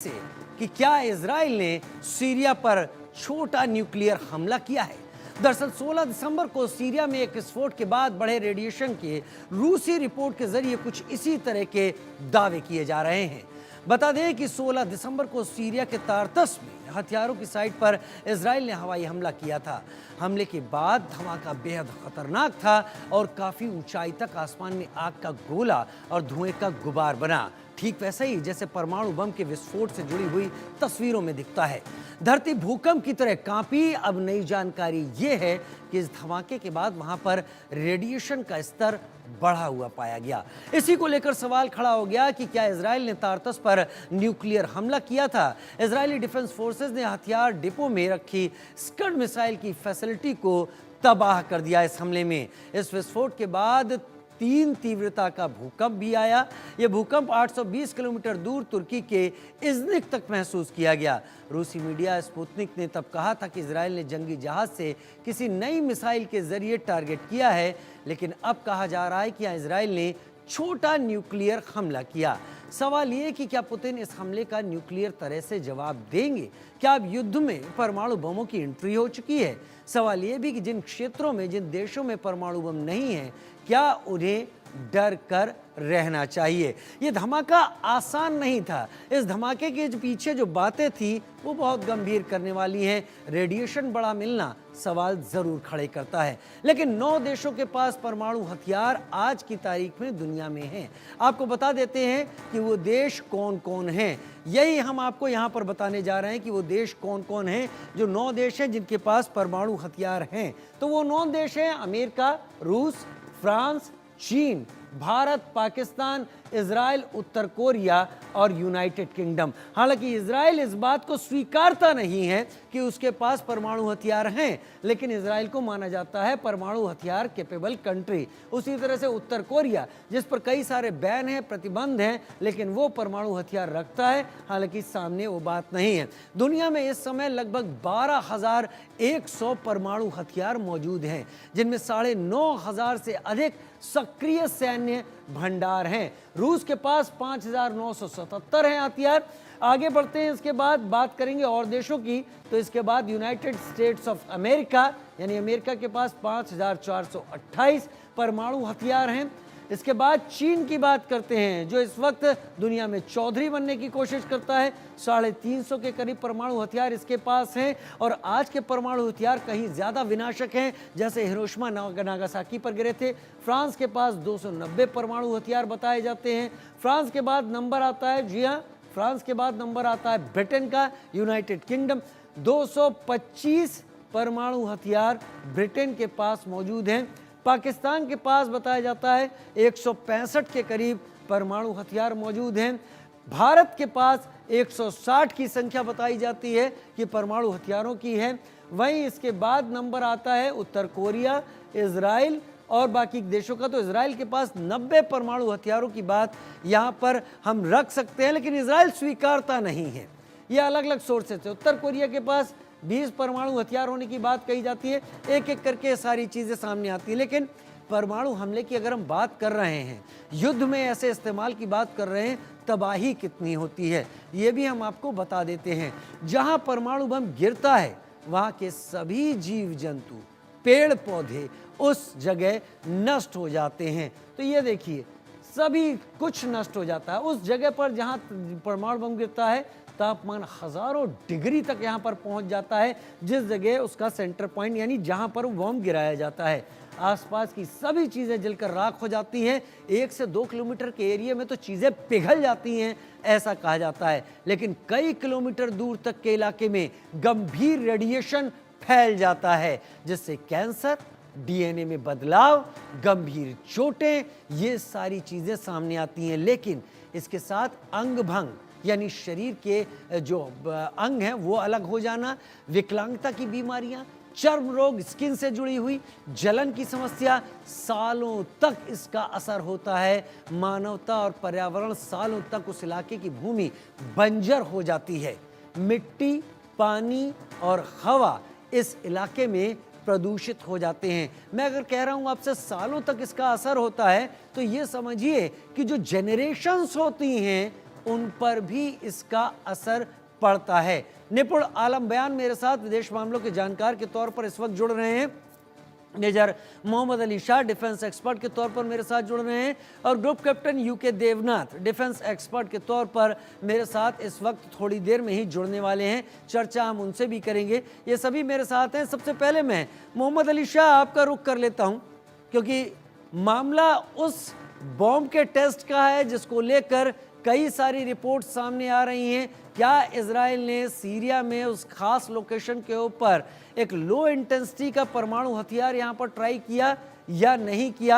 से कि क्या इजराइल ने सीरिया पर छोटा न्यूक्लियर हमला किया है। दरअसल 16 दिसंबर को सीरिया में एक विस्फोट के बाद बढ़े रेडिएशन के रूसी रिपोर्ट के जरिए कुछ इसी तरह के दावे किए जा रहे हैं। बता दें कि 16 दिसंबर को सीरिया के तारतस में हथियारों की साइट पर इजराइल ने हवाई हमला किया था। हमले के बाद धमाका बेहद खतरनाक था और काफी ऊंचाई तक आसमान में आग का गोला और धुएं का गुबार बना, ठीक वैसा ही जैसे परमाणु बम के विस्फोट से जुड़ी हुई तस्वीरों में दिखता है। धरती भूकंप की तरह कांपी। अब नई जानकारी ये है कि इस धमाके के बाद वहां पर रेडिएशन का स्तर बढ़ा हुआ पाया गया। इसी को लेकर सवाल खड़ा हो गया कि क्या इजराइल ने तारतस पर न्यूक्लियर हमला किया था। इजरायली डिफेंस फोर्सेस ने हथियार डिपो में रखी स्कड मिसाइल की फैसिलिटी को तबाह कर दिया। इस हमले में इस विस्फोट के बाद 3 तीव्रता का भूकंप भी आया। यह भूकंप 820 किलोमीटर दूर तुर्की के इज़्निक तक महसूस किया गया। रूसी मीडिया स्पुतनिक ने तब कहा था कि इजराइल ने जंगी जहाज से किसी नई मिसाइल के जरिए टारगेट किया है, लेकिन अब कहा जा रहा है कि इजराइल ने छोटा न्यूक्लियर हमला किया। सवाल ये कि क्या पुतिन इस हमले का न्यूक्लियर तरह से जवाब देंगे? क्या अब युद्ध में परमाणु बमों की एंट्री हो चुकी है? सवाल ये भी कि जिन क्षेत्रों में, जिन देशों में परमाणु बम नहीं है, क्या उन्हें डर कर रहना चाहिए? ये धमाका आसान नहीं था। इस धमाके के पीछे जो बातें थी वो बहुत गंभीर करने वाली हैं। रेडिएशन बड़ा मिलना सवाल जरूर खड़े करता है, लेकिन 9 देशों के पास परमाणु हथियार आज की तारीख में दुनिया में हैं। आपको बता देते हैं कि वो देश कौन कौन हैं। यही हम आपको यहाँ पर बताने जा रहे हैं कि वो देश कौन कौन हैं, जो 9 देश हैं जिनके पास परमाणु हथियार हैं। तो वो 9 देश हैं: अमेरिका, रूस, फ्रांस, चीन, भारत, पाकिस्तान, इजराइल, उत्तर कोरिया और यूनाइटेड किंगडम। हालांकि इजराइल इस बात को स्वीकारता नहीं है कि उसके पास परमाणु हथियार हैं, लेकिन इजराइल को माना जाता है परमाणु हथियार कैपेबल कंट्री। उसी तरह से उत्तर कोरिया, जिस पर कई सारे बैन हैं, प्रतिबंध हैं, लेकिन वो परमाणु हथियार रखता है। हालांकि सामने वो बात नहीं है। दुनिया में इस समय लगभग 12,100 परमाणु हथियार मौजूद हैं, जिनमें 9,500 से अधिक सक्रिय सैन्य भंडार हैं। रूस के पास 5,977 हैं हथियार। आगे बढ़ते हैं, इसके बाद बात करेंगे और देशों की। तो इसके बाद यूनाइटेड स्टेट्स ऑफ अमेरिका यानी अमेरिका के पास 5,428 परमाणु हथियार हैं। इसके बाद चीन की बात करते हैं, जो इस वक्त दुनिया में चौधरी बनने की कोशिश करता है। 350 के करीब परमाणु हथियार इसके पास हैं और आज के परमाणु हथियार कहीं ज़्यादा विनाशक हैं, जैसे हिरोशिमा नागासाकी पर गिरे थे। फ्रांस के पास 290 परमाणु हथियार बताए जाते हैं। फ्रांस के बाद नंबर आता है, जी हाँ, फ्रांस के बाद नंबर आता है ब्रिटेन का। यूनाइटेड किंगडम 225 परमाणु हथियार ब्रिटेन के पास मौजूद हैं। पाकिस्तान के पास बताया जाता है 165 के करीब परमाणु हथियार मौजूद हैं। भारत के पास 160 की संख्या बताई जाती है कि परमाणु हथियारों की है। वहीं इसके बाद नंबर आता है उत्तर कोरिया, इजराइल और बाकी देशों का। तो इजराइल के पास 90 परमाणु हथियारों की बात यहाँ पर हम रख सकते हैं, लेकिन इजराइल स्वीकारता नहीं है। ये अलग अलग सोर्सेस है। उत्तर कोरिया के पास 20 परमाणु हथियार होने की बात कही जाती है। एक एक करके सारी चीज़ें सामने आती हैं, लेकिन परमाणु हमले की अगर हम बात कर रहे हैं, युद्ध में ऐसे इस्तेमाल की बात कर रहे हैं, तबाही कितनी होती है ये भी हम आपको बता देते हैं। जहां परमाणु बम गिरता है वहां के सभी जीव जंतु, पेड़ पौधे उस जगह नष्ट हो जाते हैं। तो ये देखिए, सभी कुछ नष्ट हो जाता है उस जगह पर जहां परमाणु बम गिरता है। तापमान हजारों डिग्री तक यहाँ पर पहुँच जाता है, जिस जगह उसका सेंटर पॉइंट यानी जहाँ पर बम गिराया जाता है। आसपास की सभी चीज़ें जलकर राख हो जाती हैं। 1 से 2 किलोमीटर के एरिया में तो चीज़ें पिघल जाती हैं, ऐसा कहा जाता है। लेकिन कई किलोमीटर दूर तक के इलाके में गंभीर रेडिएशन फैल जाता है, जिससे कैंसर, डीएनए में बदलाव, गंभीर चोटें, ये सारी चीज़ें सामने आती हैं। लेकिन इसके साथ अंग भंग यानी शरीर के जो अंग हैं वो अलग हो जाना, विकलांगता की बीमारियां, चर्म रोग, स्किन से जुड़ी हुई जलन की समस्या, सालों तक इसका असर होता है। मानवता और पर्यावरण सालों तक उस इलाके की भूमि बंजर हो जाती है। मिट्टी, पानी और हवा इस इलाके में प्रदूषित हो जाते हैं। मैं अगर कह रहा हूं आपसे सालों तक इसका असर होता है, तो ये समझिए कि जो जेनरेशंस होती हैं उन पर भी इसका असर पड़ता है। निपुण आलम बयान मेरे साथ विदेश मामलों के जानकार के तौर पर इस वक्त जुड़ रहे हैं। Major Mohammad Ali Shah defence expert के तौर पर मेरे साथ जुड़ रहे हैं और group captain U K Devnath defence expert के तौर पर मेरे साथ इस वक्त थोड़ी देर में ही जुड़ने वाले हैं। चर्चा हम उनसे भी करेंगे। ये सभी मेरे साथ हैं। सबसे पहले मैं मोहम्मद अली शाह आपका रुख कर लेता हूं, क्योंकि मामला उस बॉम्ब के टेस्ट का है जिसको लेकर कई सारी रिपोर्ट सामने आ रही हैं। क्या इजराइल ने सीरिया में उस खास लोकेशन के ऊपर एक लो इंटेंसिटी का परमाणु हथियार यहां पर ट्राई किया या नहीं किया?